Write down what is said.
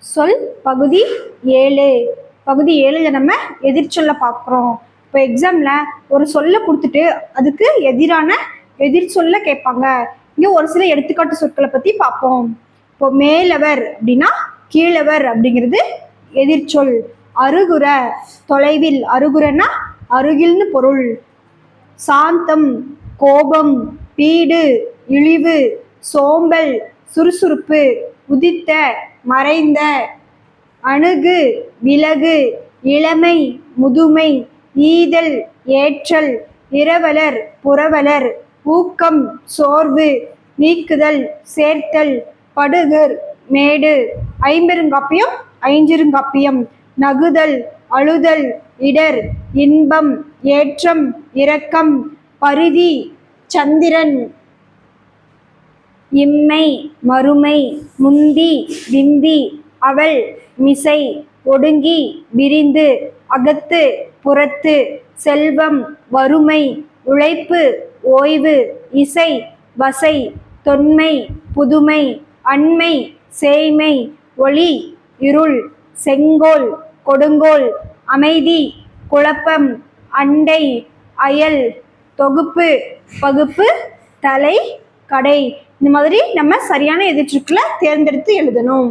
சொல் பகுதி 7. பகுதி 7ல் நம்ம எதிர்ச்சொல்ல பார்க்குறோம். இப்போ எக்ஸாமில் ஒரு சொல்ல கொடுத்துட்டு அதுக்கு எதிரான எதிர்ச்சொல்ல கேட்பாங்க. இங்கே ஒரு சில எடுத்துக்காட்டு சொற்களை பற்றி பார்ப்போம். இப்போ மேலவர் அப்படின்னா கீழவர் அப்படிங்கிறது எதிர்ச்சொல். அருகுற தொலைவில், அருகுறன்னா அருகில்னு பொருள். சாந்தம் கோபம், பீடு இழிவு, சோம்பல் சுறுசுறுப்பு, உதித்த மறைந்த, அணுகு விலகு, இளமை முதுமை, ஈதல் ஏற்றல், இரவலர் புரவலர், ஊக்கம் சோர்வு, நீக்குதல் சேர்த்தல், படுகர் மேடு, ஐம்பெருங்காப்பியம் ஐஞ்சிறுகாப்பியம், நகுதல் அழுதல், இடர் இன்பம், ஏற்றம் இரக்கம், பரிதி சந்திரன், இம்மை மறுமை, முந்தி விந்தி, அவள் மிசை, ஒடுங்கி விரிந்து, அகத்து புறத்து, செல்வம் வறுமை, உழைப்பு ஓய்வு, இசை வசை, தொன்மை புதுமை, அண்மை சேய்மை, ஒளி இருள், செங்கோல் கொடுங்கோல், அமைதி குழப்பம், அண்டை அயல், தொகுப்பு பகுப்பு, தலை கடை. இந்த மாதிரி நம்ம சரியான எதிர்ச்சொற்களை தேர்ந்தெடுத்து எழுதணும்.